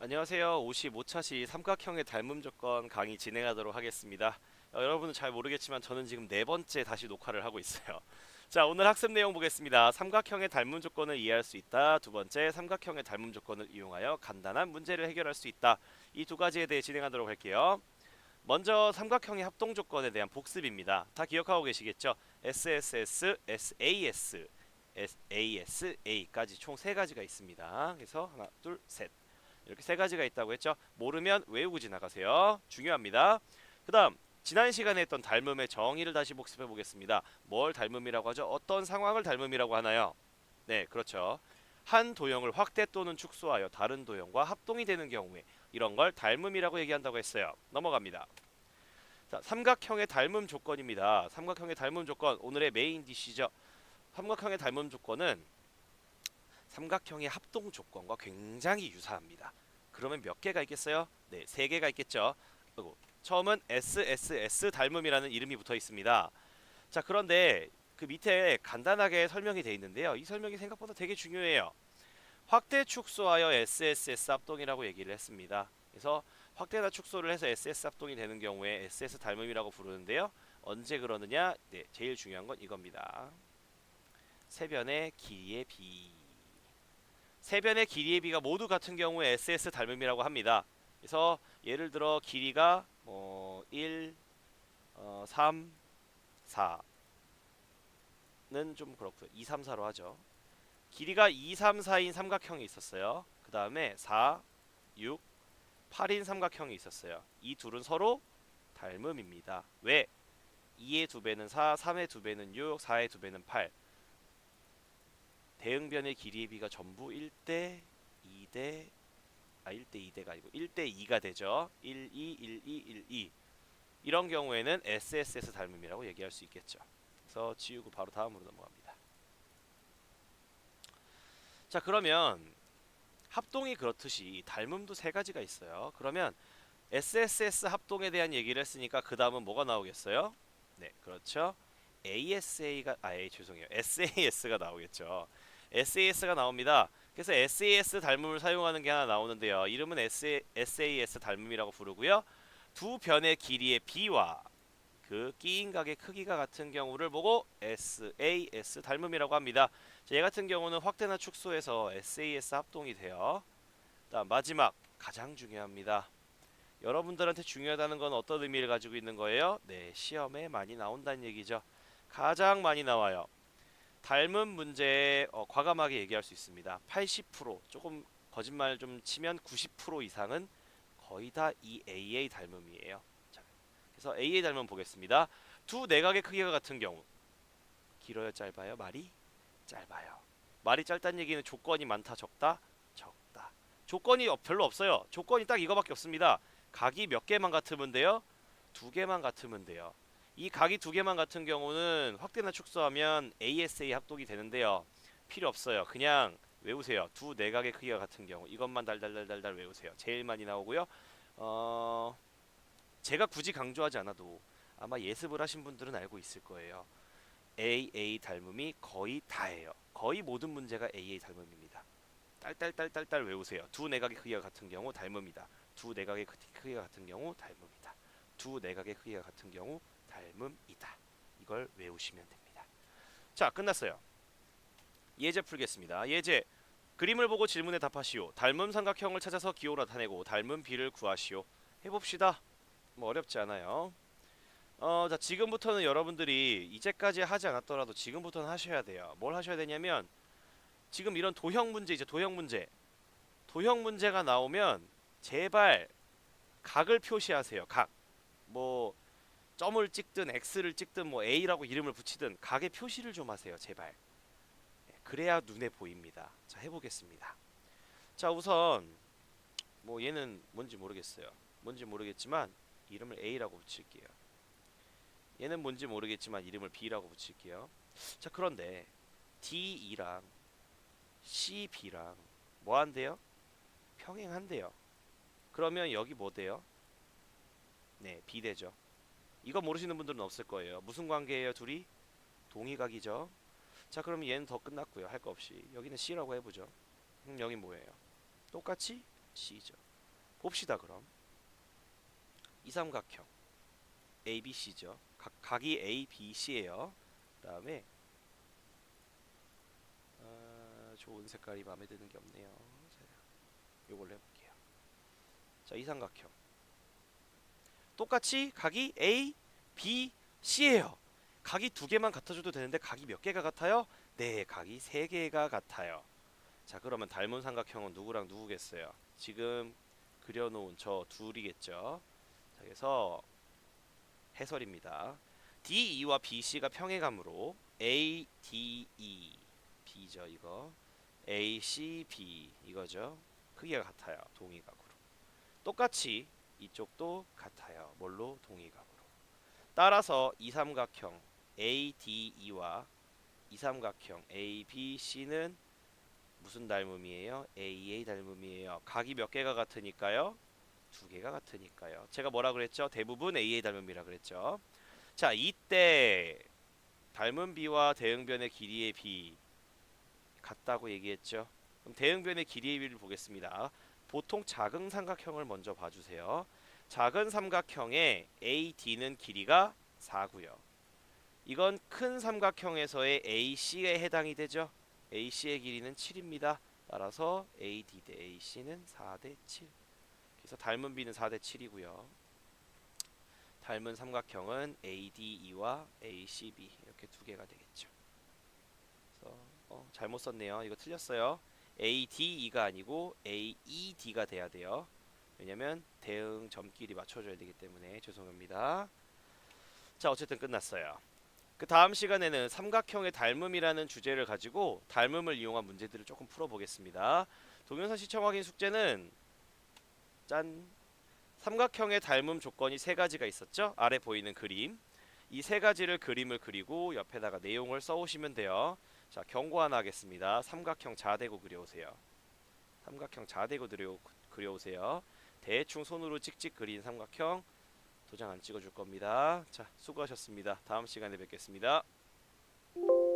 안녕하세요. 55차시 삼각형의 닮음 조건 강의 진행하도록 하겠습니다. 여러분은 잘 모르겠지만 저는 지금 네 번째 다시 녹화를 하고 있어요. 자, 오늘 학습 내용 보겠습니다. 삼각형의 닮음 조건을 이해할 수 있다. 두 번째, 삼각형의 닮음 조건을 이용하여 간단한 문제를 해결할 수 있다. 이 두 가지에 대해 진행하도록 할게요. 먼저 삼각형의 합동 조건에 대한 복습입니다. 다 기억하고 계시겠죠? SSS, SAS, SASA까지 총 세 가지가 있습니다. 그래서 하나, 둘, 셋. 이렇게 세 가지가 있다고 했죠. 모르면 외우고 지나가세요. 중요합니다. 그 다음 지난 시간에 했던 닮음의 정의를 다시 복습해 보겠습니다. 뭘 닮음이라고 하죠? 어떤 상황을 닮음이라고 하나요? 네, 그렇죠. 한 도형을 확대 또는 축소하여 다른 도형과 합동이 되는 경우에 이런 걸 닮음이라고 얘기한다고 했어요. 넘어갑니다. 자, 삼각형의 닮음 조건입니다. 삼각형의 닮음 조건, 오늘의 메인 디시죠. 삼각형의 닮음 조건은 삼각형의 합동 조건과 굉장히 유사합니다. 그러면 몇 개가 있겠어요? 네, 세 개가 있겠죠. 그리고 처음은 SSS 닮음이라는 이름이 붙어 있습니다. 자, 그런데 그 밑에 간단하게 설명이 되어 있는데요. 이 설명이 생각보다 되게 중요해요. 확대 축소하여 SSS 합동이라고 얘기를 했습니다. 그래서 확대나 축소를 해서 SS 합동이 되는 경우에 SS 닮음이라고 부르는데요. 언제 그러느냐? 네, 제일 중요한 건 이겁니다. 세변의 길이의 비. 세변의 길이의 비가 모두 같은 경우에 SS 닮음이라고 합니다. 그래서 예를 들어 길이가 1, 3, 4는 좀 그렇고요. 2, 3, 4로 하죠. 길이가 2, 3, 4인 삼각형이 있었어요. 그 다음에 4, 6, 8인 삼각형이 있었어요. 이 둘은 서로 닮음입니다. 왜? 2의 2배는 4, 3의 2배는 6, 4의 2배는 8. 대응변의 길이의 비가 전부 1대 2대 1대 2대가 아니고 1대 2가 되죠. 1, 2, 1, 2, 1, 2. 이런 경우에는 SSS 닮음이라고 얘기할 수 있겠죠. 그래서 지우고 바로 다음으로 넘어갑니다. 자, 그러면 합동이 그렇듯이 닮음도 세 가지가 있어요. 그러면 SSS 합동에 대한 얘기를 했으니까 그 다음은 뭐가 나오겠어요? 네, 그렇죠. 죄송해요. SAS가 나오겠죠. SAS가 나옵니다. 그래서 SAS 닮음을 사용하는 게 하나 나오는데요. 이름은 SAS 닮음이라고 부르고요. 두 변의 길이의 B와 그 끼인 각의 크기가 같은 경우를 보고 SAS 닮음이라고 합니다. 자, 얘 같은 경우는 확대나 축소해서 SAS 합동이 돼요. 다음 마지막 가장 중요합니다. 여러분들한테 중요하다는 건 어떤 의미를 가지고 있는 거예요? 네, 시험에 많이 나온다는 얘기죠. 가장 많이 나와요. 닮은 문제에 과감하게 얘기할 수 있습니다. 80% 조금 거짓말 좀 치면 90% 이상은 거의 다 이 AA 닮음이에요. 자, 그래서 AA 닮음 보겠습니다. 두 내각의 크기가 같은 경우 길어요, 짧아요? 말이 짧아요. 말이 짧다는 얘기는 조건이 많다, 적다, 적다. 조건이 별로 없어요. 조건이 딱 이거밖에 없습니다. 각이 몇 개만 같으면 돼요? 두 개만 같으면 돼요. 이 각이 두 개만 같은 경우는 확대나 축소하면 ASA 합동이 되는데요. 필요 없어요. 그냥 외우세요. 두 내각의 크기가 같은 경우 이것만 달달달달달 외우세요. 제일 많이 나오고요. 어, 제가 굳이 강조하지 않아도 아마 예습을 하신 분들은 알고 있을 거예요. AA 닮음이 거의 다예요. 거의 모든 문제가 AA 닮음입니다. 딸딸딸딸딸 외우세요. 두 내각의 크기가 같은 경우 닮음이다. 두 내각의 크기가 같은 경우 닮음이다. 두 내각의 크기가 같은 경우 닮음이다. 이걸 외우시면 됩니다. 자, 끝났어요. 예제 풀겠습니다. 예제. 그림을 보고 질문에 답하시오. 닮음 삼각형을 찾아서 기호 나타내고 닮음 비를 구하시오. 해봅시다. 뭐 어렵지 않아요. 자, 지금부터는 여러분들이 이제까지 하지 않았더라도 지금부터는 하셔야 돼요. 뭘 하셔야 되냐면 지금 이런 도형 문제 이제 도형 문제. 도형 문제가 나오면 제발 각을 표시하세요. 각. 뭐 점을 찍든 X를 찍든 뭐 A라고 이름을 붙이든 각의 표시를 좀 하세요. 제발. 그래야 눈에 보입니다. 자, 해보겠습니다. 자, 우선 뭐 얘는 뭔지 모르겠어요. 뭔지 모르겠지만 이름을 A라고 붙일게요. 얘는 뭔지 모르겠지만 이름을 B라고 붙일게요. 자, 그런데 D2랑 CB랑 뭐 한대요? 평행한대요. 그러면 여기 뭐 돼요? 네, B 되죠. 이거 모르시는 분들은 없을 거예요. 무슨 관계예요, 둘이? 동의각이죠. 자, 그럼 얘는 더 끝났고요. 할 거 없이. 여기는 C라고 해보죠. 여긴 뭐예요? 똑같이 C죠. 봅시다 그럼. 이 삼각형 ABC죠. 각이 ABC예요. 그다음에 좋은 색깔이 마음에 드는 게 없네요. 자, 요걸로 해볼게요. 자, 이 삼각형 똑같이 각이 A, B, C예요. 각이 두 개만 같아줘도 되는데 각이 몇 개가 같아요? 네, 각이 세 개가 같아요. 자, 그러면 닮은 삼각형은 누구랑 누구겠어요? 지금 그려놓은 저 둘이겠죠. 자, 그래서 해설입니다. DE와 BC가 평행함으로 ADE B죠 이거. ACB 이거죠. 크기가 같아요. 동의각으로. 똑같이 이쪽도 같아요. 뭘로? 동의각으로. 따라서 이 삼각형 ADE와 이 삼각형 ABC는 무슨 닮음이에요? AA 닮음이에요. 각이 몇 개가 같으니까요? 두 개가 같으니까요. 제가 뭐라 그랬죠? 대부분 AA 닮음이라 그랬죠. 자, 이때 닮은 비와 대응변의 길이의 비 같다고 얘기했죠. 그럼 대응변의 길이의 비를 보겠습니다. 보통 작은 삼각형을 먼저 봐주세요. 작은 삼각형의 AD는 길이가 4고요. 이건 큰 삼각형에서의 AC에 해당이 되죠. AC의 길이는 7입니다. 따라서 AD 대 AC는 4대 7. 그래서 닮은 비는 4대 7이고요. 닮은 삼각형은 ADE와 ACB 이렇게 두 개가 되겠죠. 그래서 잘못 썼네요. 이거 틀렸어요. ADE가 아니고 AED가 돼야 돼요. 왜냐면 대응 점끼리 맞춰줘야 되기 때문에 죄송합니다. 자, 어쨌든 끝났어요. 그 다음 시간에는 삼각형의 닮음이라는 주제를 가지고 닮음을 이용한 문제들을 조금 풀어보겠습니다. 동영상 시청 확인 숙제는 짠! 삼각형의 닮음 조건이 세 가지가 있었죠? 아래 보이는 그림. 이 세 가지를 그림을 그리고 옆에다가 내용을 써오시면 돼요. 자, 경고 하나 하겠습니다. 삼각형 자대고 그려오세요. 삼각형 자대고 그려오세요. 대충 손으로 찍찍 그린 삼각형 도장 안 찍어줄 겁니다. 자, 수고하셨습니다. 다음 시간에 뵙겠습니다.